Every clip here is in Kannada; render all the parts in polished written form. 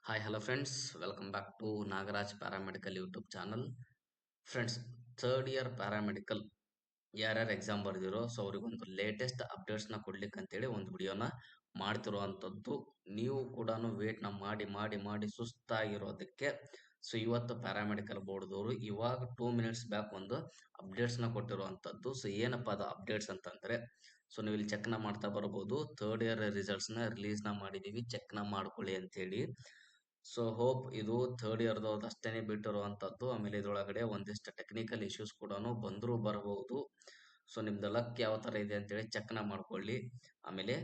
Hi, hello friends. Welcome back to Nagaraj Paramedical YouTube channel. Friends, third year paramedical ಯಾರ್ಯಾರು ಎಕ್ಸಾಮ್ ಬರೆದಿರೋ ಸೊ ಅವ್ರಿಗೊಂದು ಲೇಟೆಸ್ಟ್ ಅಪ್ಡೇಟ್ಸ್ನ ಕೊಡ್ಲಿಕ್ಕೆ ಅಂತೇಳಿ ಒಂದು ವಿಡಿಯೋನ ಮಾಡ್ತಿರುವಂಥದ್ದು. ನೀವು ಕೂಡ ವೇಟ್ನ ಮಾಡಿ ಮಾಡಿ ಮಾಡಿ ಸುಸ್ತಾಗಿರೋದಕ್ಕೆ ಸೊ ಇವತ್ತು ಪ್ಯಾರಾಮೆಡಿಕಲ್ ಬೋರ್ಡ್ದವರು ಇವಾಗ 2 ಮಿನಿಟ್ಸ್ ಬ್ಯಾಕ್ ಒಂದು ಅಪ್ಡೇಟ್ಸ್ನ ಕೊಟ್ಟಿರುವಂಥದ್ದು. ಸೊ ಏನಪ್ಪ ಅದು ಅಪ್ಡೇಟ್ಸ್ ಅಂತಂದ್ರೆ, ಸೊ ನೀವು ಇಲ್ಲಿ ಚೆಕ್ನ ಮಾಡ್ತಾ ಬರ್ಬೋದು. ಥರ್ಡ್ ಇಯರ್ ರಿಸಲ್ಟ್ಸ್ನ ರಿಲೀಸ್ನ ಮಾಡಿದೀವಿ, ಚೆಕ್ನ ಮಾಡ್ಕೊಳ್ಳಿ ಅಂತೇಳಿ. ಸೊ ಹೋಪ್ ಇದು ಥರ್ಡ್ ಇಯರ್ದವ್ರದ್ದು ಅಷ್ಟೇನೆ ಬಿಟ್ಟಿರುವಂಥದ್ದು. ಆಮೇಲೆ ಇದ್ರೊಳಗಡೆ ಒಂದಿಷ್ಟು ಟೆಕ್ನಿಕಲ್ ಇಶ್ಯೂಸ್ ಕೂಡ ಬಂದರೂ ಬರಬಹುದು. ಸೊ ನಿಮ್ದು ಲಕ್ ಯಾವ ಥರ ಇದೆ ಅಂತೇಳಿ ಚೆಕ್ನ ಮಾಡ್ಕೊಳ್ಳಿ. ಆಮೇಲೆ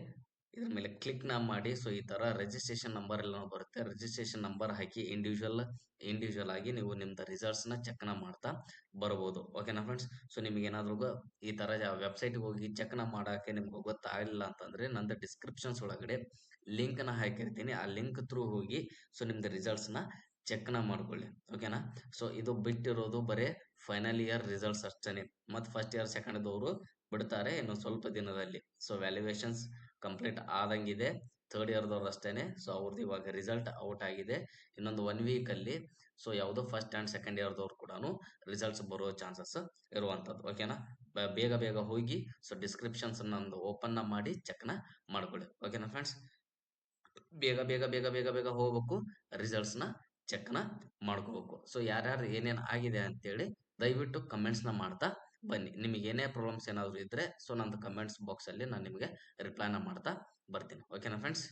ಇದ್ರ ಮೇಲೆ ಕ್ಲಿಕ್ನ ಮಾಡಿ. ಸೊ ಈ ಥರ ರಿಜಿಸ್ಟ್ರೇಷನ್ ನಂಬರ್ ಎಲ್ಲ ಬರುತ್ತೆ, ರಿಜಿಸ್ಟ್ರೇಷನ್ ನಂಬರ್ ಹಾಕಿ ಇಂಡಿವಿಜುವಲ್ ಆಗಿ ನೀವು ನಿಮ್ದು ರಿಸಲ್ಟ್ಸ್ನ ಚೆಕ್ನ ಮಾಡ್ತಾ ಬರ್ಬೋದು. ಓಕೆನಾ ಫ್ರೆಂಡ್ಸ್? ಸೊ ನಿಮ್ಗೆ ಏನಾದ್ರೂ ಈ ಥರ ವೆಬ್ಸೈಟ್ಗೆ ಹೋಗಿ ಚೆಕ್ನ ಮಾಡೋಕ್ಕೆ ನಿಮ್ಗೆ ಗೊತ್ತಾಗಲಿಲ್ಲ ಅಂತಂದ್ರೆ ನಂದು ಡಿಸ್ಕ್ರಿಪ್ಷನ್ಸ್ ಒಳಗಡೆ ಲಿಂಕ್ನ ಹಾಕಿರ್ತೀನಿ. ಆ ಲಿಂಕ್ ಥ್ರೂ ಹೋಗಿ ಸೊ ನಿಮ್ದು ರಿಸಲ್ಟ್ಸ್ನ ಚೆಕ್ನ ಮಾಡ್ಕೊಳ್ಳಿ. ಓಕೆನಾ? ಸೊ ಇದು ಬಿಟ್ಟಿರೋದು ಬರೀ ಫೈನಲ್ ಇಯರ್ ರಿಸಲ್ಟ್ಸ್ ಅಷ್ಟೇ. ಮತ್ತು ಫಸ್ಟ್ ಇಯರ್ ಸೆಕೆಂಡ್ ಇದ್ದವರು ಬಿಡ್ತಾರೆ ಇನ್ನು ಸ್ವಲ್ಪ ದಿನದಲ್ಲಿ. ಸೊ ವ್ಯಾಲ್ಯೂಯೇಷನ್ಸ್ ಕಂಪ್ಲೀಟ್ ಆದಂಗಿದೆ. ಥರ್ಡ್ ಇಯರ್ದವ್ರು ಅಷ್ಟೇನೆ. ಸೊ ಅವ್ರದ್ದು ಇವಾಗ ರಿಸಲ್ಟ್ ಔಟ್ ಆಗಿದೆ. ಇನ್ನೊಂದು 1 ವೀಕಲ್ಲಿ ಸೊ ಯಾವುದೋ ಫಸ್ಟ್ ಆ್ಯಂಡ್ ಸೆಕೆಂಡ್ ಇಯರ್ದವ್ರು ಕೂಡ ರಿಸಲ್ಟ್ಸ್ ಬರೋ ಚಾನ್ಸಸ್ ಇರುವಂಥದ್ದು. ಓಕೆನಾ? ಬೇಗ ಬೇಗ ಹೋಗಿ ಸೊ ಡಿಸ್ಕ್ರಿಪ್ಷನ್ಸ್ ನಂದು ಓಪನ್ನ ಮಾಡಿ ಚೆಕ್ನ ಮಾಡ್ಕೊಳ್ಳಿ. ಓಕೆನಾ ಫ್ರೆಂಡ್ಸ್? ಬೇಗ ಬೇಗ ಬೇಗ ಬೇಗ ಬೇಗ ಹೋಗ್ಬೇಕು, ರಿಸಲ್ಟ್ಸ್ನ ಚೆಕ್ನ ಮಾಡ್ಕೋಬೇಕು. ಸೊ ಯಾರ್ಯಾರು ಏನೇನು ಆಗಿದೆ ಅಂತೇಳಿ ದಯವಿಟ್ಟು ಕಮೆಂಟ್ಸ್ನ ಮಾಡ್ತಾ ಬನ್ನಿ. ನಿಮಗೆ ಏನೇ ಪ್ರಾಬ್ಲಮ್ಸ್ ಏನಾದರೂ ಇದ್ರೆ ಸೊ ನಂದು ಕಮೆಂಟ್ಸ್ ಬಾಕ್ಸಲ್ಲಿ ನಾನು ನಿಮಗೆ ರಿಪ್ಲೈನ ಮಾಡ್ತಾ ಬರ್ತೀನಿ. ಓಕೆನಾ ಫ್ರೆಂಡ್ಸ್?